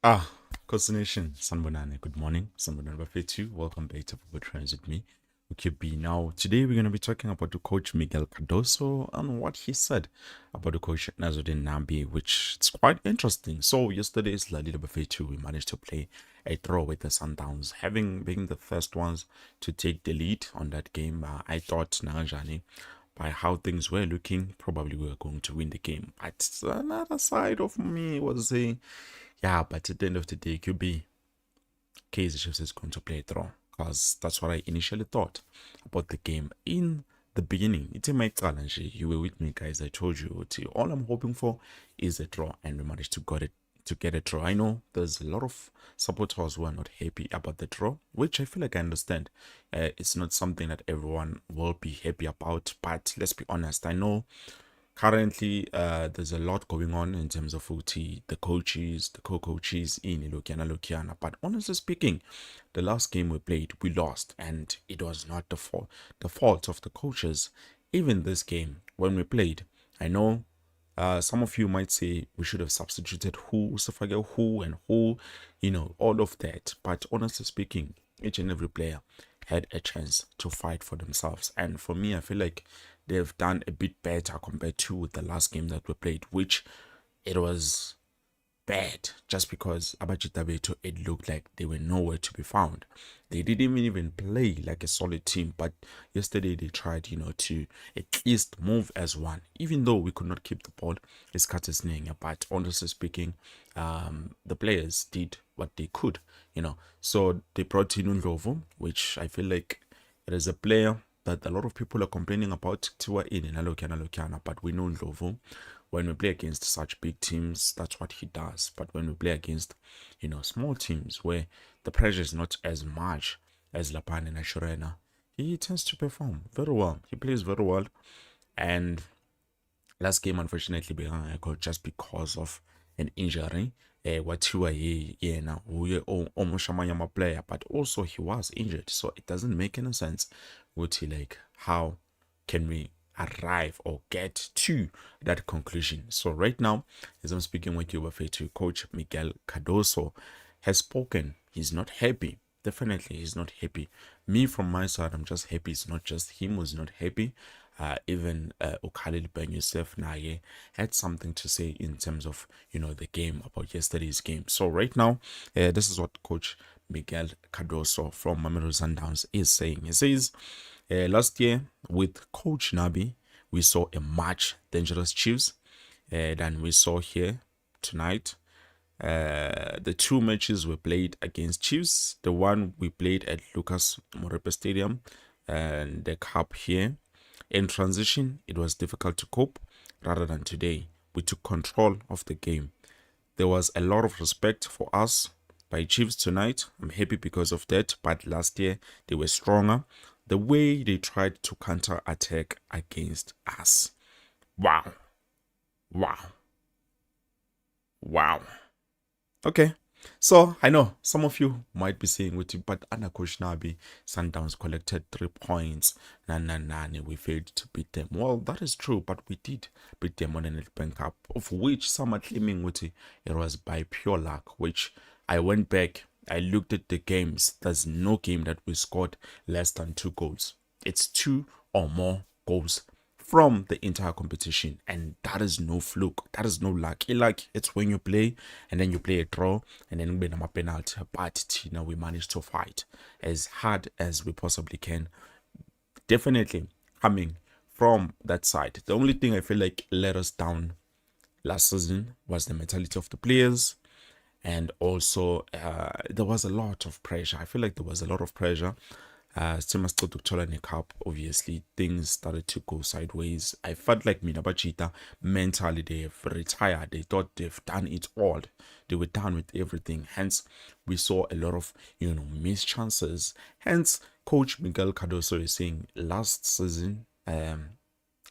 Nation, Sanbonane, good morning. Sanbonane Bafetu, welcome back to Football Trends with me. Okay, B. Now, today we're going to be talking about the coach Miguel Cardoso and what he said about the coach Nazardine Nabi, which it's quite interesting. So, yesterday's La Liga Bafetu, we managed to play a draw with the Sundowns, having been the first ones to take the lead on that game. I thought Nanjani, by how things were looking, probably we were going to win the game. But another side of me was saying, yeah, but at the end of the day, it could be Kaizer Chiefs is going to play a draw because that's what I initially thought about the game in the beginning. It's a my challenge. You were with me, guys. I told you all I'm hoping for is a draw, and we managed to get a draw. I know there's a lot of supporters who are not happy about the draw, which I feel like I understand. It's not something that everyone will be happy about, but let's be honest. I know currently there's a lot going on in terms of OT, the coaches, the co-coaches in Lokiana. But honestly speaking, the last game we played, we lost, and it was not the fault of the coaches. Even this game, when we played, I know some of you might say we should have substituted who, Safage who, and who, all of that. But honestly speaking, each and every player had a chance to fight for themselves. And for me, I feel like they've done a bit better compared to the last game that we played, which it was bad just because Abachitabeto, it looked like they were nowhere to be found. They didn't even play like a solid team, but yesterday they tried, to at least move as one, even though we could not keep the ball. It's Katisning, but honestly speaking, the players did what they could, So they brought in Undlovu, which I feel like it is a player that a lot of people are complaining about Tiwa in Alokiana, but we know Ndlovu. When we play against such big teams, that's what he does. But when we play against, small teams where the pressure is not as much as Lapan and Ashurena, he tends to perform very well. He plays very well. And last game, unfortunately, began just because of an injury. What you are now, almost a player, but also he was injured, so it doesn't make any sense. Would he like how can we arrive or get to that conclusion? So right now, as I'm speaking with you, to Coach Miguel Cardoso has spoken. He's not happy. Definitely, he's not happy. Me, from my side, I'm just happy. It's not just him who's not happy. Even Okhalil Ben Youssef Naye had something to say in terms of the game, about yesterday's game. So right now, this is what Coach Miguel Cardoso from Mamelodi Sundowns is saying. He says, last year with Coach Nabi, we saw a much dangerous Chiefs than we saw here tonight. The two matches were played against Chiefs. The one we played at Lucas Morepe Stadium and the cup here. In transition, it was difficult to cope. Rather than today, we took control of the game. There was a lot of respect for us by Chiefs tonight. I'm happy because of that. But last year, they were stronger. The way they tried to counter-attack against us. Wow. Wow. Wow. Okay. So I know some of you might be saying with you, but under Coach Nabi, Sundowns collected 3 points. We failed to beat them. Well, that is true, but we did beat them on an Bank Cup, of which some are claiming with it was by pure luck, which I went back, I looked at the games. There's no game that we scored less than 2 goals. It's 2 or more goals from the entire competition, and that is no fluke, that is no luck. It's when you play and then you play a draw and then win a penalty. But we managed to fight as hard as we possibly can. Definitely coming from that side. The only thing I feel like let us down last season was the mentality of the players, and also there was a lot of pressure. I feel like there was a lot of pressure. Still to cup, obviously things started to go sideways. I felt like Minabachita mentally they've retired. They thought they've done it all. They were done with everything. Hence, we saw a lot of missed chances. Hence, Coach Miguel Cardoso is saying last season,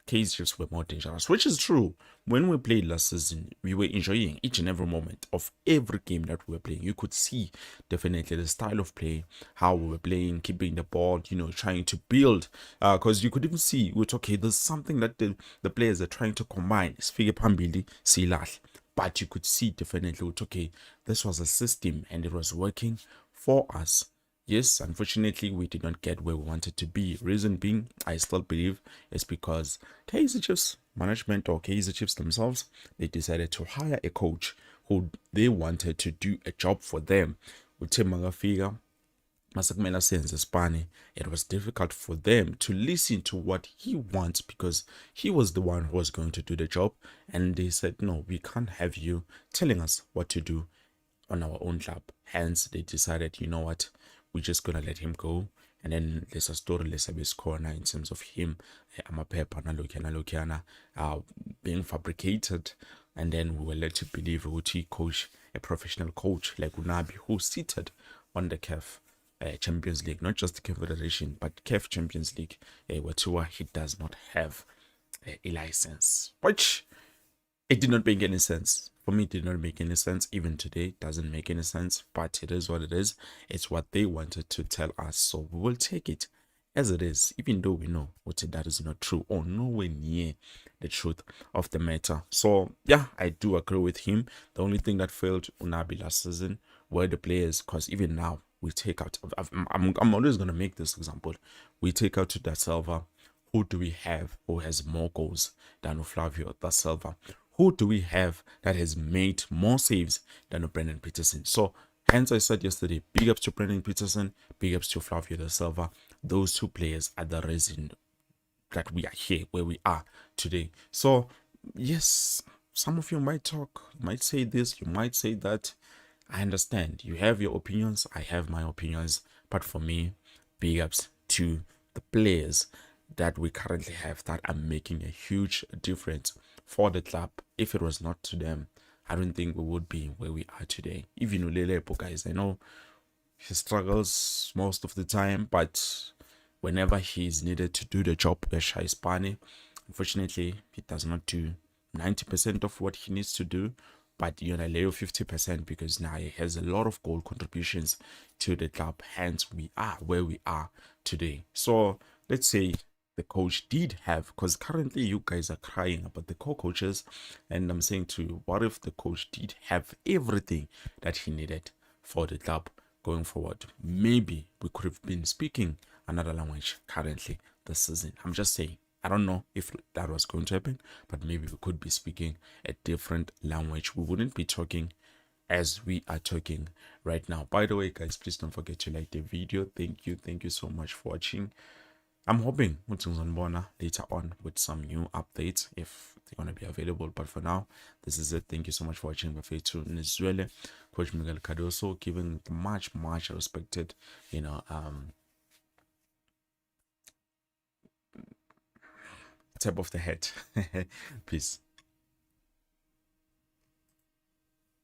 Kaizer were more dangerous, which is true. When we played last season, we were enjoying each and every moment of every game that we were playing. You could see definitely the style of play, how we were playing, keeping the ball, trying to build. Because you could even see, okay, there's something that the players are trying to combine. Sifike phambili, silahla. but you could see definitely, okay, this was a system and it was working for us. Yes, unfortunately, we did not get where we wanted to be. Reason being, I still believe, is because Kaizer Chiefs management or Kaizer Chiefs themselves, they decided to hire a coach who they wanted to do a job for them. Uthe makafika masekumele asenze Spani, it was difficult for them to listen to what he wants because he was the one who was going to do the job. And they said, no, we can't have you telling us what to do on our own club. Hence, they decided, you know what, we're just gonna let him go. And then there's a story Lesabes corner in terms of him, Amapepa Nalokiana, being fabricated. And then we were led to believe he coach a professional coach like Nabi, who seated on the CAF Champions League, not just the Confederation, but CAF Champions League, where he does not have a license, which it did not make any sense. For me, it did not make any sense. Even today, it doesn't make any sense, but it is what it is. It's what they wanted to tell us, so we will take it as it is, even though we know what that is not true or nowhere near the truth of the matter. So yeah, I do agree with him. The only thing that failed Unabi last season were the players, because even now we take out. I'm always gonna make this example. We take out to Da Silva. Who do we have who has more goals than Flavio Da Silva? Who do we have that has made more saves than Brendan Peterson? So hence I said yesterday, big ups to Brendan Peterson, big ups to Flavio Da Silva. Those two players are the reason that we are here where we are today. So yes, some of you might talk, might say this, you might say that. I understand. You have your opinions, I have my opinions. But for me, big ups to the players that we currently have that are making a huge difference for the club. If it was not to them, I don't think we would be where we are today. Even Ulelepo, guys, I know he struggles most of the time, but whenever he's needed to do the job, Spani, unfortunately, he does not do 90% of what he needs to do. But Leo 50% because now he has a lot of goal contributions to the club. Hence, we are where we are today. So let's say the coach did have, because currently you guys are crying about the co-coaches, and I'm saying to you, what if the coach did have everything that he needed for the club going forward? Maybe we could have been speaking another language currently this season. I'm just saying, I don't know if that was going to happen, but maybe we could be speaking a different language. We wouldn't be talking as we are talking right now. By the way, guys, please don't forget to like the video. Thank you so much for watching. I'm hoping later on with some new updates if they're going to be available. But for now, this is it. Thank you so much for watching. Coach Miguel Cardoso, giving the much respected, tap of the head. Peace.